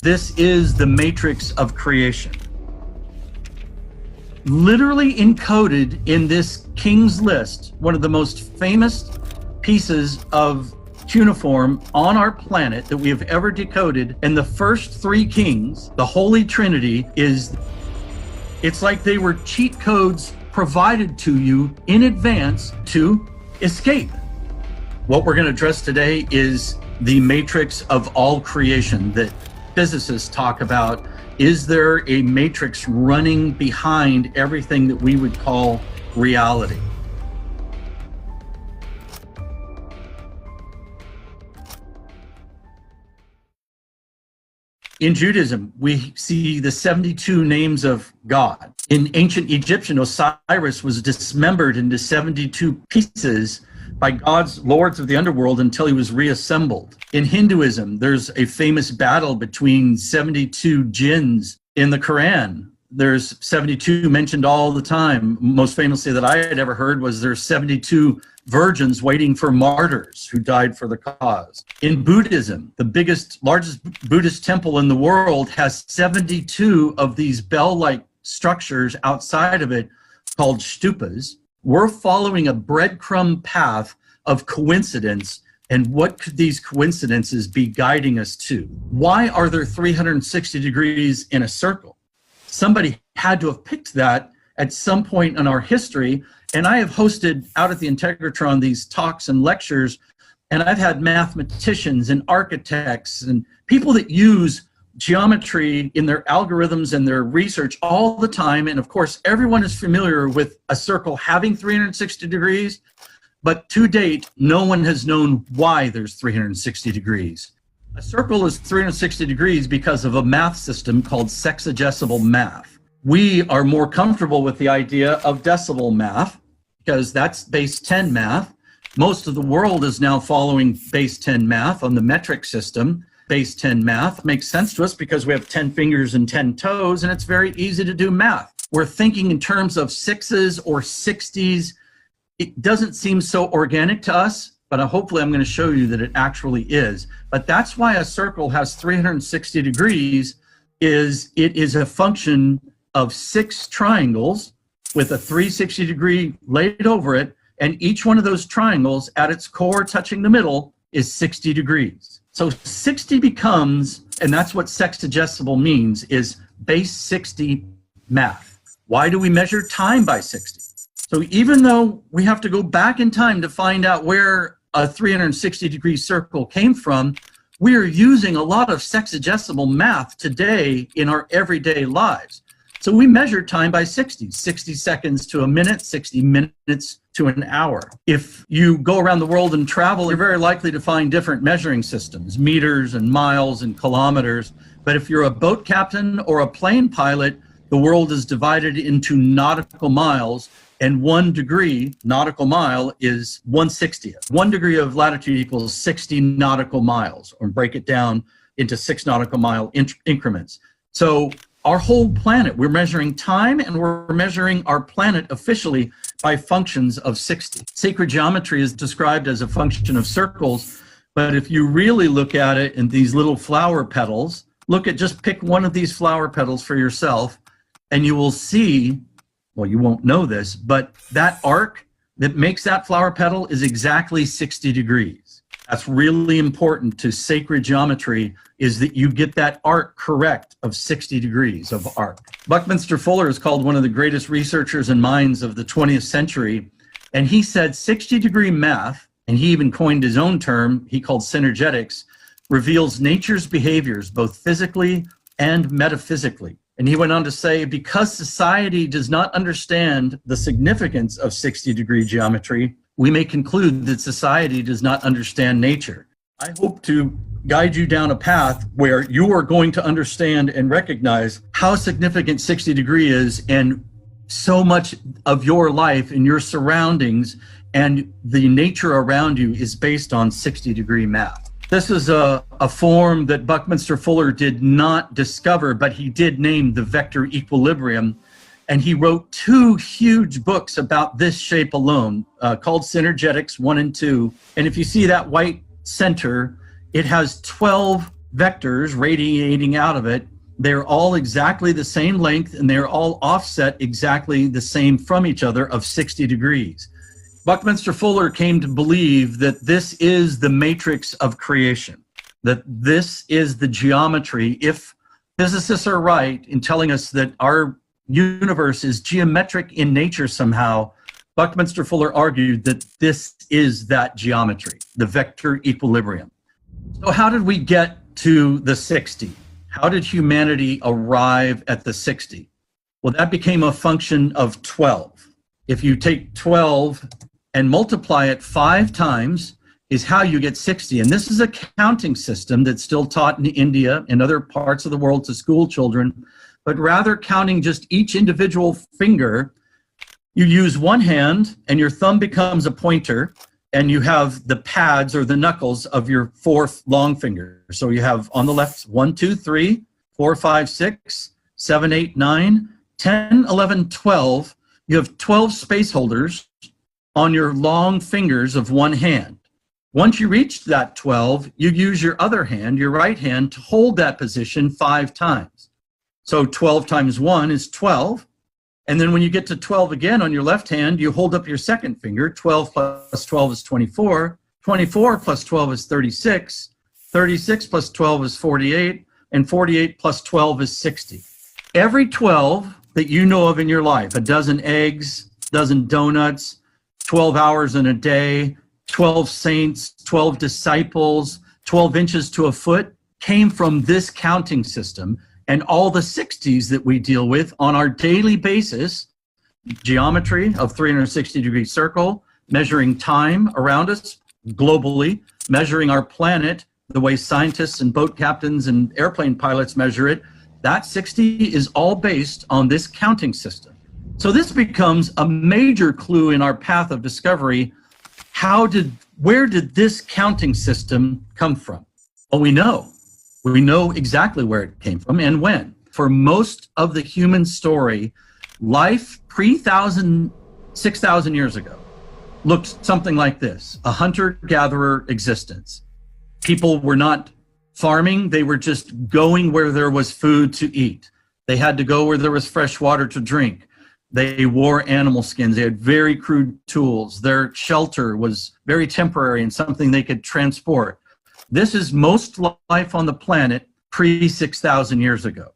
This is the matrix of creation. Literally encoded in this King's List, one of the most famous pieces of cuneiform on our planet that we have ever decoded, and the first three kings, the Holy Trinity, it's like they were cheat codes provided to you in advance to escape. What we're going to address today is the matrix of all creation that physicists talk about. Is there a matrix running behind everything that we would call reality? In Judaism, we see the 72 names of God. In ancient Egyptian, Osiris was dismembered into 72 pieces by God's lords of the underworld until he was reassembled. In Hinduism, there's a famous battle between 72 jinns in the Quran. There's 72 mentioned all the time. Most famously that I had ever heard was there's 72 virgins waiting for martyrs who died for the cause. In Buddhism, the largest Buddhist temple in the world has 72 of these bell-like structures outside of it called stupas. We're following a breadcrumb path of coincidence, and what could these coincidences be guiding us to? Why are there 360 degrees in a circle? Somebody had to have picked that at some point in our history, and I have hosted out at the Integratron these talks and lectures, and I've had mathematicians and architects and people that use geometry in their algorithms and their research all the time. And of course, everyone is familiar with a circle having 360 degrees, but to date, no one has known why there's 360 degrees. A circle is 360 degrees because of a math system called sexagesimal math. We are more comfortable with the idea of decimal math because that's base 10 math. Most of the world is now following base 10 math on the metric system. Base 10 math makes sense to us because we have 10 fingers and 10 toes, and it's very easy to do math. We're thinking in terms of sixes or 60s. It doesn't seem so organic to us, but hopefully I'm going to show you that it actually is. But that's why a circle has 360 degrees, it is a function of 6 triangles with a 360 degree laid over it, and each one of those triangles at its core touching the middle is 60 degrees. So 60 becomes, and that's what sexagesimal means, is base 60 math. Why do we measure time by 60? So even though we have to go back in time to find out where a 360 degree circle came from, we are using a lot of sexagesimal math today in our everyday lives. So we measure time by 60 seconds to a minute, 60 minutes to an hour. If you go around the world and travel, you're very likely to find different measuring systems, meters and miles and kilometers. But if you're a boat captain or a plane pilot, the world is divided into nautical miles, and 1 degree nautical mile is 1/60th. 1 degree of latitude equals 60 nautical miles, or break it down into 6 nautical mile increments. So our whole planet, we're measuring time, and we're measuring our planet officially by functions of 60. Sacred geometry is described as a function of circles, but if you really look at it in these little flower petals, just pick one of these flower petals for yourself, and you will see, well, you won't know this, but that arc that makes that flower petal is exactly 60 degrees. That's really important to sacred geometry, is that you get that arc correct of 60 degrees of arc. Buckminster Fuller is called one of the greatest researchers and minds of the 20th century, and he said 60-degree math, and he even coined his own term, he called synergetics, reveals nature's behaviors both physically and metaphysically. And he went on to say, because society does not understand the significance of 60-degree geometry, we may conclude that society does not understand nature. I hope to guide you down a path where you are going to understand and recognize how significant 60 degree is, and so much of your life and your surroundings and the nature around you is based on 60-degree math. This is a form that Buckminster Fuller did not discover, but he did name the vector equilibrium. And he wrote 2 huge books about this shape alone, called Synergetics 1 and 2. And if you see that white center, it has 12 vectors radiating out of it. They're all exactly the same length, and they're all offset exactly the same from each other of 60 degrees. Buckminster Fuller came to believe that this is the matrix of creation, that this is the geometry. If physicists are right in telling us that our universe is geometric in nature somehow, Buckminster Fuller argued that this is that geometry, the vector equilibrium. So how did we get to the 60? How did humanity arrive at the 60? Well, that became a function of 12. If you take 12 and multiply it 5 times is how you get 60. And this is a counting system that's still taught in India and other parts of the world to school children, but rather counting just each individual finger, you use one hand and your thumb becomes a pointer, and you have the pads or the knuckles of your 4 long fingers. So you have on the left 1, 2, 3, 4, 5, 6, 7, 8, 9, 10, 11, 12. You have 12 space holders on your long fingers of one hand. Once you reach that 12, you use your other hand, your right hand, to hold that position 5 times. So 12 times 1 is 12. And then when you get to 12 again on your left hand, you hold up your second finger. 12 plus 12 is 24. 24 plus 12 is 36. 36 plus 12 is 48. And 48 plus 12 is 60. Every 12 that you know of in your life, a dozen eggs, a dozen donuts, 12 hours in a day, 12 saints, 12 disciples, 12 inches to a foot, came from this counting system. And all the 60s that we deal with on our daily basis, geometry of 360-degree circle, measuring time around us globally, measuring our planet the way scientists and boat captains and airplane pilots measure it, that 60 is all based on this counting system. So this becomes a major clue in our path of discovery. Where did this counting system come from? Well, we know. We know exactly where it came from and when. For most of the human story, life pre-6,000 years ago looked something like this: a hunter-gatherer existence. People were not farming, they were just going where there was food to eat. They had to go where there was fresh water to drink. They wore animal skins, they had very crude tools. Their shelter was very temporary and something they could transport. This is most life on the planet pre-6,000 years ago.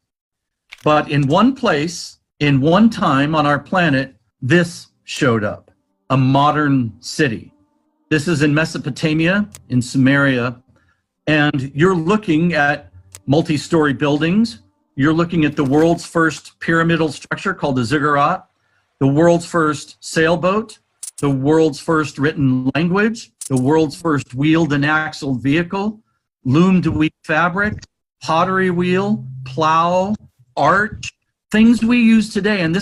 But in one place, in one time on our planet, this showed up, a modern city. This is in Mesopotamia, in Sumeria, and you're looking at multi-story buildings. You're looking at the world's first pyramidal structure called the ziggurat, the world's first sailboat, the world's first written language, the world's first wheeled and axled vehicle, loom to weave fabric, pottery wheel, plow, arch, things we use today. And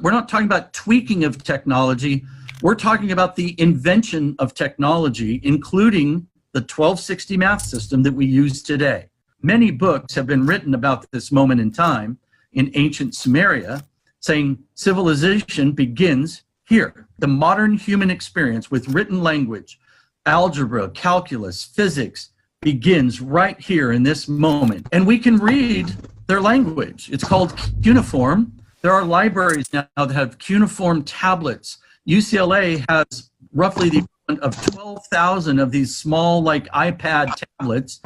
we're not talking about tweaking of technology. We're talking about the invention of technology, including the 1260 math system that we use today. Many books have been written about this moment in time in ancient Sumeria, saying civilization begins here. The modern human experience with written language, algebra, calculus, physics begins right here in this moment. And we can read their language. It's called cuneiform. There are libraries now that have cuneiform tablets. UCLA has roughly the equivalent of 12,000 of these small, like iPad tablets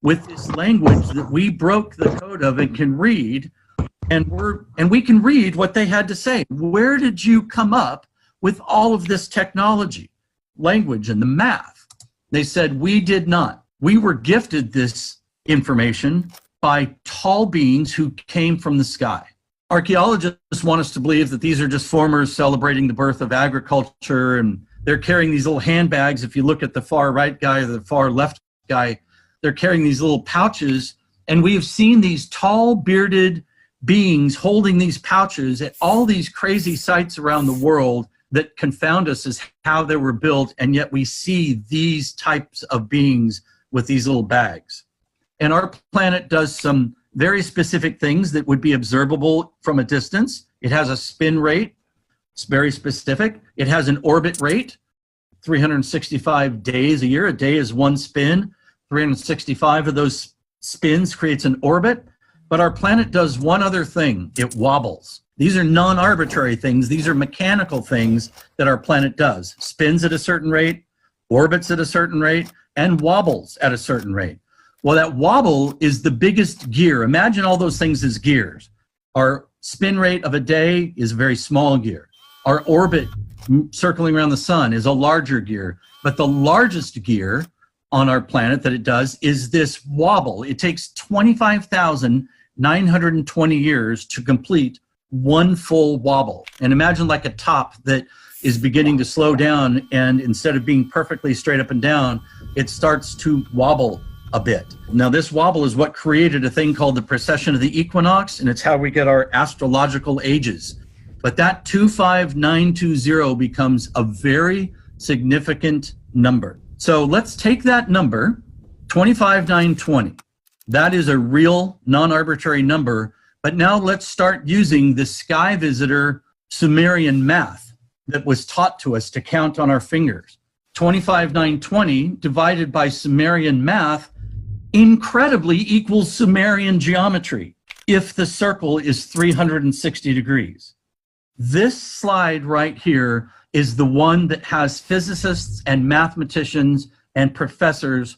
with this language that we broke the code of and can read. And we can read what they had to say. Where did you come up with all of this technology, language, and the math? They said, we did not. We were gifted this information by tall beings who came from the sky. Archaeologists want us to believe that these are just farmers celebrating the birth of agriculture, and they're carrying these little handbags. If you look at the far right guy or the far left guy, they're carrying these little pouches, and we have seen these tall, bearded beings holding these pouches at all these crazy sites around the world that confound us as how they were built, and yet we see these types of beings with these little bags. And our planet does some very specific things that would be observable from a distance. It has a spin rate, it's very specific. It has an orbit rate, 365 days a year. A day is one spin. 365 of those spins, creates an orbit, but our planet does one other thing. It wobbles. These are non-arbitrary things. These are mechanical things that our planet does. Spins at a certain rate, orbits at a certain rate, and wobbles at a certain rate. Well, that wobble is the biggest gear. Imagine all those things as gears. Our spin rate of a day is a very small gear. Our orbit circling around the sun is a larger gear. But the largest gear on our planet that it does is this wobble. It takes 25,920 years to complete one full wobble. And imagine like a top that is beginning to slow down, and instead of being perfectly straight up and down, it starts to wobble a bit. Now, this wobble is what created a thing called the precession of the equinox, and it's how we get our astrological ages. But that 25920 becomes a very significant number. So let's take that number, 25,920. That is a real non-arbitrary number, but now let's start using the Sky Visitor Sumerian math that was taught to us to count on our fingers. 25,920 divided by Sumerian math incredibly equals Sumerian geometry if the circle is 360 degrees. This slide right here is the one that has physicists and mathematicians and professors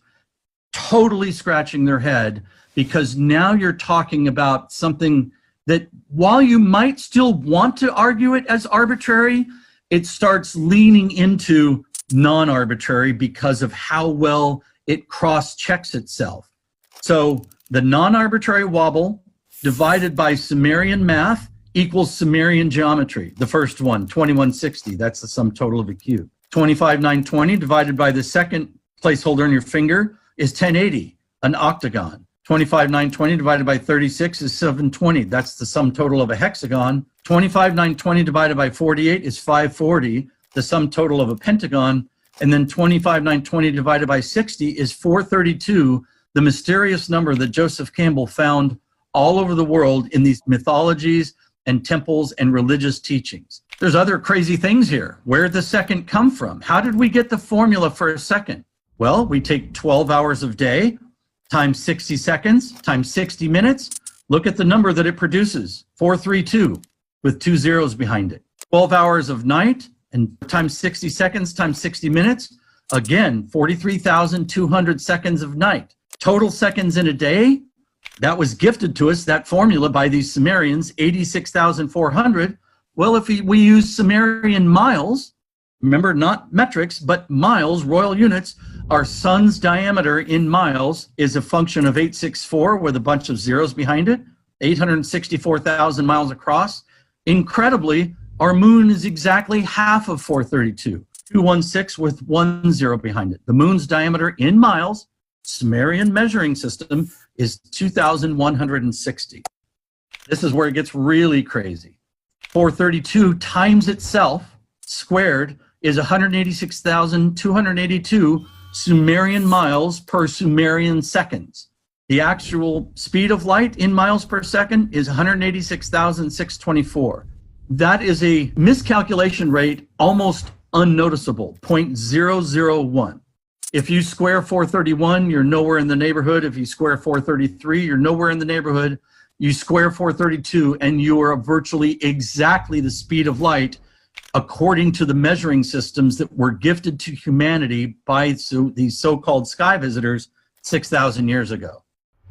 totally scratching their head, because now you're talking about something that, while you might still want to argue it as arbitrary, it starts leaning into non-arbitrary because of how well it cross-checks itself. So the non-arbitrary wobble divided by Sumerian math equals Sumerian geometry. The first one, 2160, that's the sum total of a cube. 25,920 divided by the second placeholder in your finger is 1080, an octagon. 25,920 divided by 36 is 720. That's the sum total of a hexagon. 25,920 divided by 48 is 540, the sum total of a pentagon. And then 25,920 divided by 60 is 432, the mysterious number that Joseph Campbell found all over the world in these mythologies and temples and religious teachings. There's other crazy things here. Where did the second come from? How did we get the formula for a second? Well, we take 12 hours of day times 60 seconds times 60 minutes. Look at the number that it produces, 432, with 2 zeros behind it. 12 hours of night and times 60 seconds times 60 minutes, again, 43,200 seconds of night. Total seconds in a day, that was gifted to us, that formula, by these Sumerians, 86,400. Well, if we use Sumerian miles, remember, not metrics, but miles, royal units, our sun's diameter in miles is a function of 864 with a bunch of zeros behind it, 864,000 miles across. Incredibly, our moon is exactly half of 432, 216 with 1 0 behind it. The moon's diameter in miles, Sumerian measuring system, is 2,160. This is where it gets really crazy. 432 times itself squared is 186,282 Sumerian miles per Sumerian seconds. The actual speed of light in miles per second is 186,624. That is a miscalculation rate almost unnoticeable, 0.001. If you square 431, you're nowhere in the neighborhood. If you square 433, you're nowhere in the neighborhood. You square 432, and you are virtually exactly the speed of light according to the measuring systems that were gifted to humanity by these so-called sky visitors 6,000 years ago.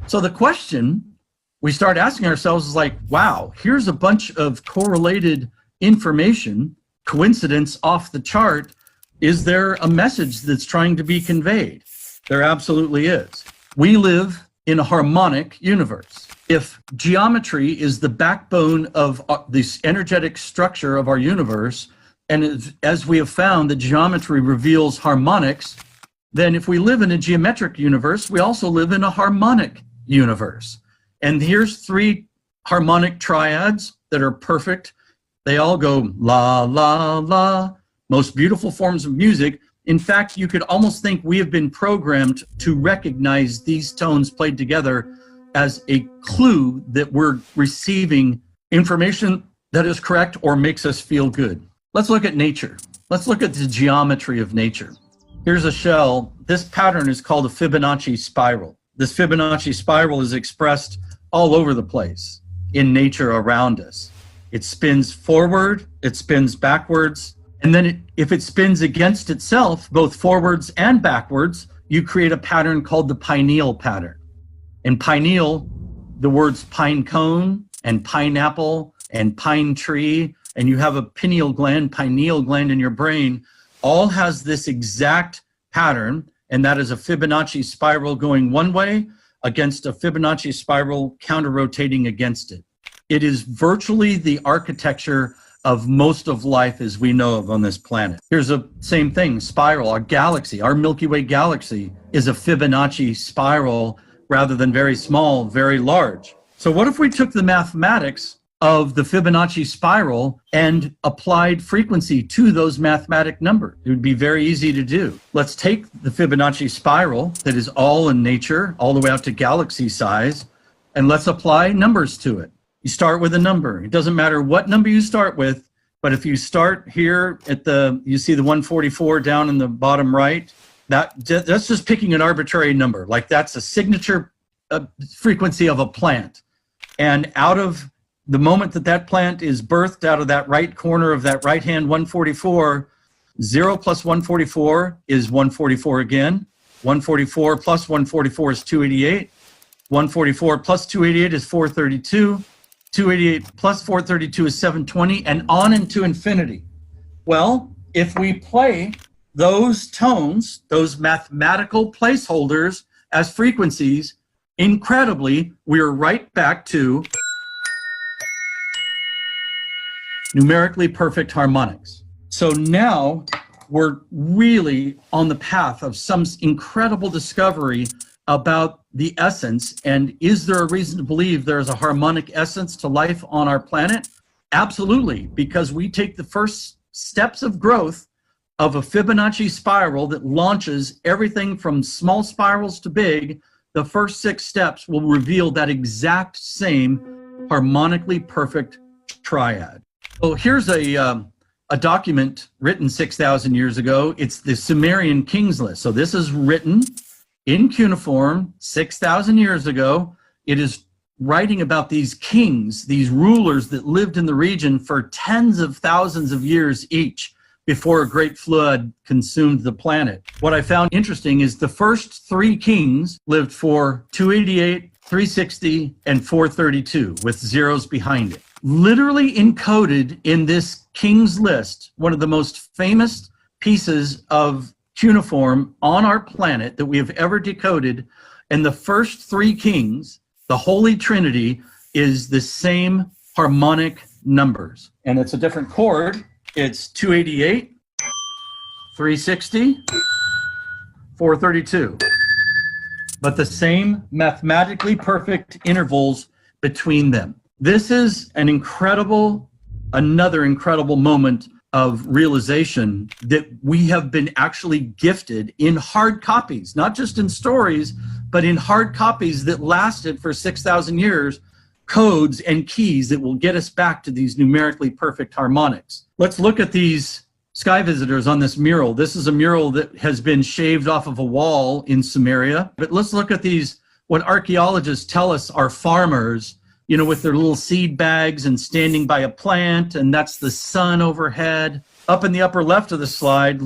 So the question we start asking ourselves is like, wow, here's a bunch of correlated information, coincidence off the chart. Is there a message that's trying to be conveyed? There absolutely is. We live in a harmonic universe. If geometry is the backbone of this energetic structure of our universe, and as we have found, the geometry reveals harmonics, then if we live in a geometric universe, we also live in a harmonic universe. And here's 3 harmonic triads that are perfect. They all go la, la, la. Most beautiful forms of music. In fact, you could almost think we have been programmed to recognize these tones played together as a clue that we're receiving information that is correct or makes us feel good. Let's look at nature. Let's look at the geometry of nature. Here's a shell. This pattern is called a Fibonacci spiral. this Fibonacci spiral is expressed all over the place in nature around us. It spins forward, it spins backwards, and then if it spins against itself, both forwards and backwards, you create a pattern called the pineal pattern. In pineal, the words pine cone and pineapple and pine tree, and you have a pineal gland in your brain, all has this exact pattern, and that is a Fibonacci spiral going one way against a Fibonacci spiral counter-rotating against it. It is virtually the architecture of most of life as we know of on this planet. Here's the same thing, spiral. Our galaxy, our Milky Way galaxy, is a Fibonacci spiral rather than very small, very large. So what if we took the mathematics of the Fibonacci spiral and applied frequency to those mathematic numbers? It would be very easy to do. Let's take the Fibonacci spiral that is all in nature, all the way out to galaxy size, and let's apply numbers to it. You start with a number. It doesn't matter what number you start with, but if you start here at you see the 144 down in the bottom right, that's just picking an arbitrary number. Like that's a signature frequency of a plant. And out of the moment that plant is birthed out of that right corner of that right-hand 144, 0 plus 144 is 144 again. 144 plus 144 is 288. 144 plus 288 is 432. 288 plus 432 is 720, and on into infinity. Well, if we play those tones, those mathematical placeholders as frequencies, incredibly, we're right back to numerically perfect harmonics. So now we're really on the path of some incredible discovery about the essence, and is there a reason to believe there is a harmonic essence to life on our planet? Absolutely, because we take the first steps of growth of a Fibonacci spiral that launches everything from small spirals to big. The first 6 steps will reveal that exact same harmonically perfect triad. So here's a document written 6,000 years ago. It's the Sumerian Kings List. So this is written in cuneiform 6,000 years ago. It is writing about these kings, these rulers that lived in the region for tens of thousands of years each before a great flood consumed the planet. What I found interesting is the first 3 kings lived for 288, 360, and 432 with zeros behind it. Literally encoded in this King's List, one of the most famous pieces of cuneiform on our planet that we have ever decoded, and the first 3 kings, the Holy Trinity, is the same harmonic numbers. And it's a different chord. It's 288, 360, 432. But the same mathematically perfect intervals between them. This is another incredible moment of realization that we have been actually gifted in hard copies, not just in stories, but in hard copies that lasted for 6,000 years, codes and keys that will get us back to these numerically perfect harmonics. Let's look at these sky visitors on this mural. This is a mural that has been shaved off of a wall in Sumeria. But let's look at these, what archaeologists tell us are farmers, you know, with their little seed bags and standing by a plant, and that's the sun overhead. Up in the upper left of the slide,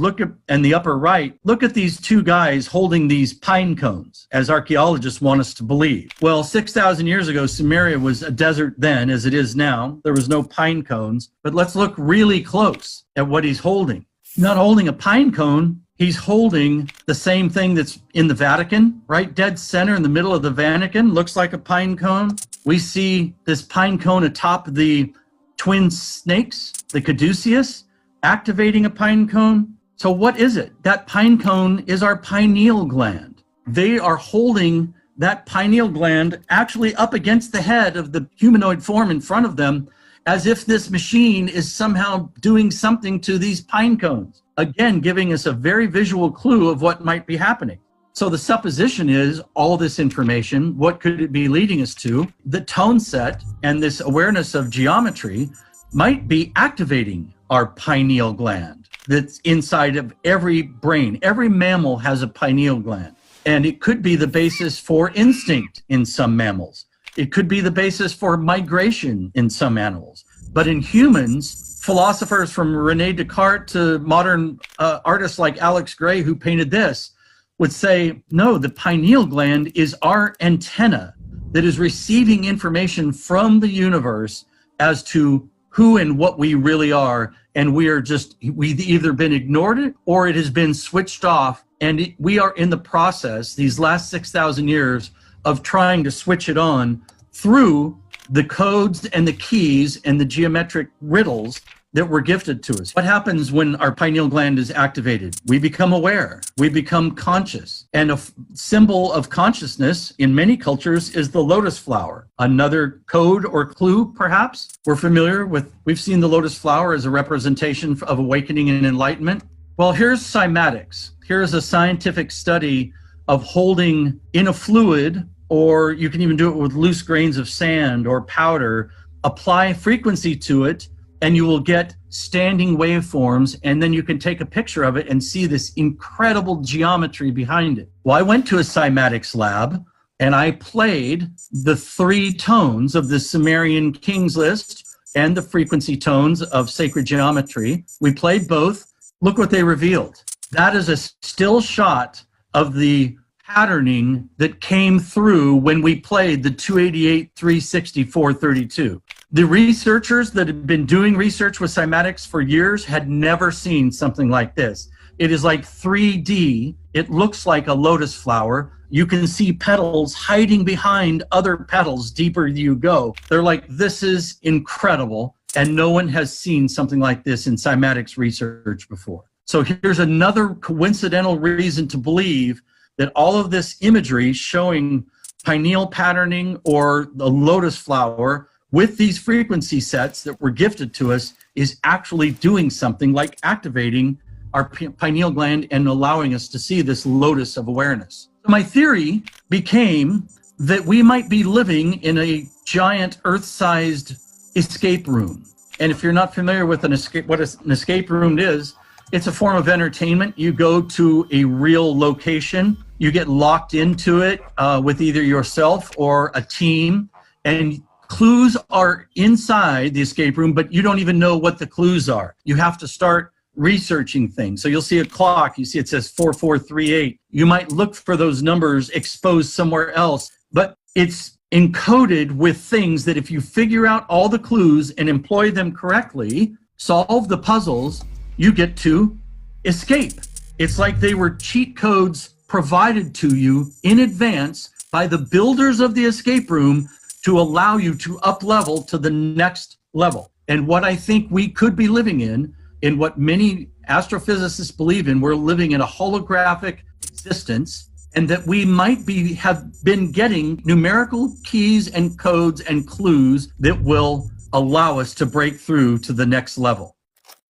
and the upper right, look at these 2 guys holding these pine cones, as archaeologists want us to believe. Well, 6,000 years ago, Sumeria was a desert then, as it is now. There was no pine cones, but let's look really close at what he's holding. He's not holding a pine cone, he's holding the same thing that's in the Vatican, right dead center in the middle of the Vatican, looks like a pine cone. We see this pine cone atop the twin snakes, the caduceus, activating a pine cone. So what is it? That pine cone is our pineal gland. They are holding that pineal gland actually up against the head of the humanoid form in front of them, as if this machine is somehow doing something to these pine cones. Again, giving us a very visual clue of what might be happening. So the supposition is all this information, what could it be leading us to? The tone set and this awareness of geometry might be activating our pineal gland that's inside of every brain. Every mammal has a pineal gland. And it could be the basis for instinct in some mammals. It could be the basis for migration in some animals. But in humans, philosophers from Rene Descartes to modern artists like Alex Gray, who painted this, would say, no, the pineal gland is our antenna that is receiving information from the universe as to who and what we really are. And we've either been ignored or it has been switched off. And we are in the process, these last 6,000 years, of trying to switch it on through the codes and the keys and the geometric riddles that were gifted to us. What happens when our pineal gland is activated? We become aware. We become conscious. And a symbol of consciousness in many cultures is the lotus flower. Another code or clue, perhaps, we've seen the lotus flower as a representation of awakening and enlightenment. Well, here's cymatics. Here's a scientific study of holding in a fluid, or you can even do it with loose grains of sand or powder, apply frequency to it, and you will get standing waveforms, and then you can take a picture of it and see this incredible geometry behind it. Well, I went to a cymatics lab, and I played the 3 tones of the Sumerian King's List and the frequency tones of sacred geometry. We played both. Look what they revealed. That is a still shot of the patterning that came through when we played the 288, 360, 432. The researchers that had been doing research with cymatics for years had never seen something like this. It is like 3D. It looks like a lotus flower. You can see petals hiding behind other petals deeper you go. They're like, this is incredible. And no one has seen something like this in cymatics research before. So here's another coincidental reason to believe that all of this imagery showing pineal patterning or the lotus flower with these frequency sets that were gifted to us is actually doing something like activating our pineal gland and allowing us to see this lotus of awareness. My theory became that we might be living in a giant Earth-sized escape room. And if you're not familiar with what an escape room is, it's a form of entertainment. You go to a real location, you get locked into it with either yourself or a team, and clues are inside the escape room, but you don't even know what the clues are. You have to start researching things. So you'll see a clock, you see it says 4438. You might look for those numbers exposed somewhere else, but it's encoded with things that if you figure out all the clues and employ them correctly, solve the puzzles, you get to escape. It's like they were cheat codes provided to you in advance by the builders of the escape room to allow you to up level to the next level. And what I think we could be living in what many astrophysicists believe in, we're living in a holographic existence, and that we might have been getting numerical keys and codes and clues that will allow us to break through to the next level.